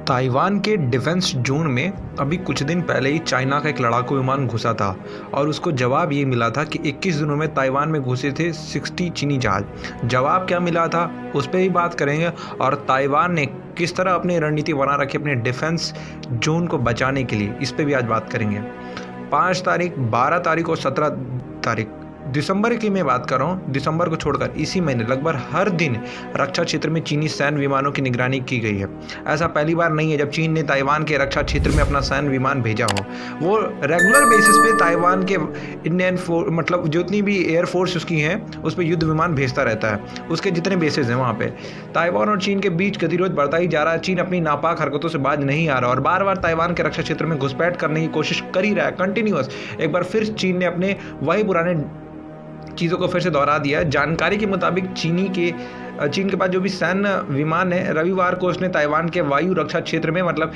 Taiwan के defence zone में अभी कुछ दिन पहले ही चाइना का एक लड़ाकू विमान घुसा था और उसको जवाब ये मिला था कि 21 दिनों में ताइवान में घुसे थे 60 चीनी जहाज। जवाब क्या मिला था उस पर ही बात करेंगे और ताइवान ने किस तरह अपनी रणनीति बना रखी अपने डिफेंस जोन को बचाने के लिए, इस पर भी आज बात करेंगे। 5 तारीख, 12 तारीख और 17 तारीख दिसंबर की मैं बात कर रहा हूँ, दिसंबर को छोड़कर इसी महीने लगभग हर दिन रक्षा क्षेत्र में चीनी सैन्य विमानों की निगरानी की गई है। ऐसा पहली बार नहीं है जब चीन ने ताइवान के रक्षा क्षेत्र में अपना सैन्य विमान भेजा हो। वो रेगुलर बेसिस पे ताइवान के इंडियन मतलब जितनी भी एयरफोर्स उसकी हैं उस पर युद्ध विमान भेजता रहता है। उसके जितने बेसिस हैं वहाँ पे ताइवान और चीन के बीच गतिरोध बढ़ता ही जा रहा है। चीन अपनी नापाक हरकतों से बाज नहीं आ रहा और बार बार ताइवान के रक्षा क्षेत्र में घुसपैठ करने की कोशिश कर ही रहा है कंटिन्यूअस। एक बार फिर चीन ने अपने वही पुराने चीज़ों को फिर से दोहरा दिया है। जानकारी के मुताबिक चीन के पास जो भी सैन्य विमान है, रविवार को उसने ताइवान के वायु रक्षा क्षेत्र में मतलब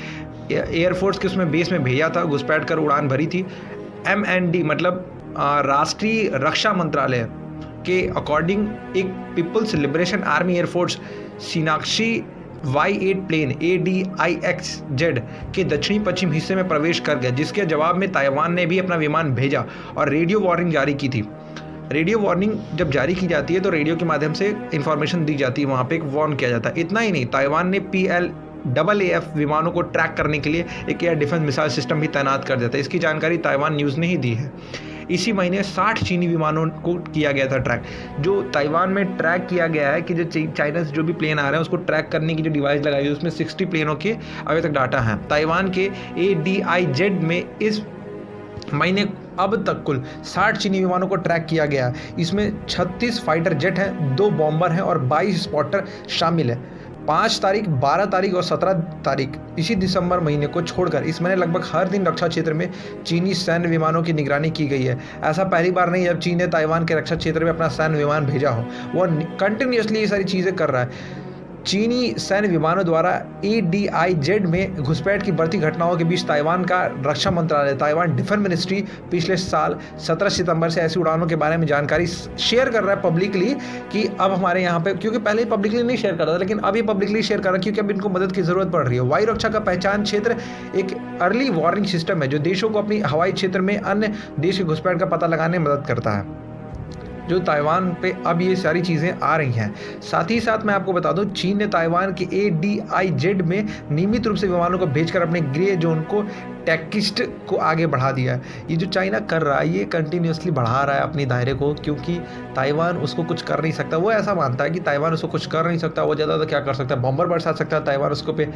एयरफोर्स के उसमें बेस में भेजा था, घुसपैठ कर उड़ान भरी थी। MND मतलब राष्ट्रीय रक्षा मंत्रालय के अकॉर्डिंग एक पीपल्स लिबरेशन आर्मी एयरफोर्स सीनाक्षी Y8 प्लेन ADIXZ के दक्षिणी पश्चिम हिस्से में प्रवेश कर गया, जिसके जवाब में ताइवान ने भी अपना विमान भेजा और रेडियो वार्निंग जारी की थी। रेडियो वार्निंग जब जारी की जाती है तो रेडियो के माध्यम से इंफॉर्मेशन दी जाती है, वहाँ पे एक वार्न किया जाता है। इतना ही नहीं, ताइवान ने PLAAF विमानों को ट्रैक करने के लिए एक एयर डिफेंस मिसाइल सिस्टम भी तैनात कर दिया था। इसकी जानकारी ताइवान न्यूज़ ने ही दी है। इसी महीने 60 चीनी विमानों को किया गया था ट्रैक। जो ताइवान में ट्रैक किया गया है कि जो चाइना से जो भी प्लेन आ रहे हैं उसको ट्रैक करने की जो डिवाइस लगाई है उसमें 60 प्लेनों के अभी तक डाटा है। ताइवान के ADIZ में इस महीने अब तक कुल 60 चीनी विमानों को ट्रैक किया गया है। इसमें 36 फाइटर जेट हैं, 2 बॉम्बर हैं और 22 स्पॉटर शामिल है। 5 तारीख, 12 तारीख और 17 तारीख इसी दिसंबर महीने को छोड़कर इस महीने लगभग हर दिन रक्षा क्षेत्र में चीनी सैन्य विमानों की निगरानी की गई है। ऐसा पहली बार नहीं जब चीन ने ताइवान के रक्षा क्षेत्र में अपना सैन्य विमान भेजा हो। वो कंटिन्यूसली ये सारी चीज़ें कर रहा है। चीनी सैन्य विमानों द्वारा ADIZ में घुसपैठ की बढ़ती घटनाओं के बीच ताइवान का रक्षा मंत्रालय, ताइवान डिफेंस मिनिस्ट्री पिछले साल 17 सितंबर से ऐसी उड़ानों के बारे में जानकारी शेयर कर रहा है पब्लिकली कि अब हमारे यहाँ पे, क्योंकि पहले पब्लिकली नहीं शेयर कर रहा था लेकिन अब ये पब्लिकली शेयर कर रहा है क्योंकि अब इनको मदद की ज़रूरत पड़ रही है। वायु रक्षा का पहचान क्षेत्र एक अर्ली वार्निंग सिस्टम है जो देशों को अपनी हवाई क्षेत्र में अन्य देश की घुसपैठ का पता लगाने में मदद करता है। जो ताइवान पे अब ये सारी चीज़ें आ रही हैं। साथ ही साथ मैं आपको बता दूं, चीन ने ताइवान के ADIZ में नियमित रूप से विमानों को भेजकर अपने ग्रे जोन को टैक्टिस्ट को आगे बढ़ा दिया है। ये जो चाइना कर रहा है ये कंटिन्यूसली बढ़ा रहा है अपनी दायरे को, क्योंकि ताइवान उसको कुछ कर नहीं सकता। वो ऐसा मानता है कि ताइवान उसको कुछ कर नहीं सकता। वो ज़्यादा तो क्या कर सकता है, बॉम्बर बरसा सकता है, ताइवान उसको पे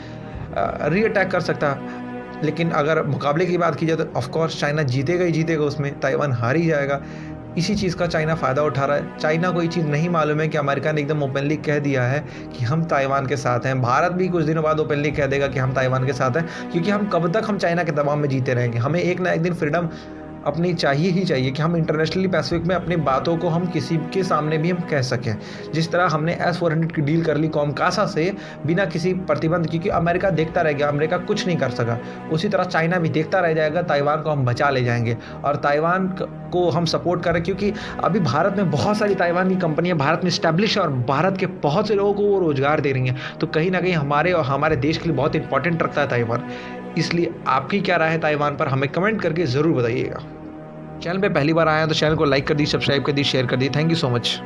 री-अटैक कर सकता है। लेकिन अगर मुकाबले की बात की जाए तो ऑफकोर्स चाइना जीतेगा ही जीतेगा, उसमें ताइवान हार ही जाएगा। इसी चीज़ का चाइना फ़ायदा उठा रहा है। चाइना को ये चीज़ नहीं मालूम है कि अमेरिका ने एकदम ओपनली कह दिया है कि हम ताइवान के साथ हैं। भारत भी कुछ दिनों बाद ओपनली कह देगा कि हम ताइवान के साथ हैं, क्योंकि हम कब तक हम चाइना के दबाव में जीते रहेंगे। हमें एक ना एक दिन फ्रीडम अपनी चाहिए ही चाहिए कि हम इंटरनेशनली पैसिफिक में अपनी बातों को हम किसी के सामने भी हम कह सकें। जिस तरह हमने S-400 की डील कर ली कॉमकासा से बिना किसी प्रतिबंध, क्योंकि अमेरिका देखता रह गया, अमेरिका कुछ नहीं कर सका, उसी तरह चाइना भी देखता रह जाएगा। ताइवान को हम बचा ले जाएंगे और ताइवान को हम सपोर्ट करें, क्योंकि अभी भारत में बहुत सारी ताइवान की कंपनियां भारत में स्टैब्लिश है और भारत के बहुत से लोगों को वो रोजगार दे रही हैं। तो कहीं ना कहीं हमारे और हमारे देश के लिए बहुत इंपॉर्टेंट रखता है ताइवान। इसलिए आपकी क्या राय है ताइवान पर, हमें कमेंट करके ज़रूर बताइएगा। चैनल पे पहली बार आए हैं तो चैनल को लाइक कर दी, सब्सक्राइब कर दी, शेयर कर दी। Thank you so much.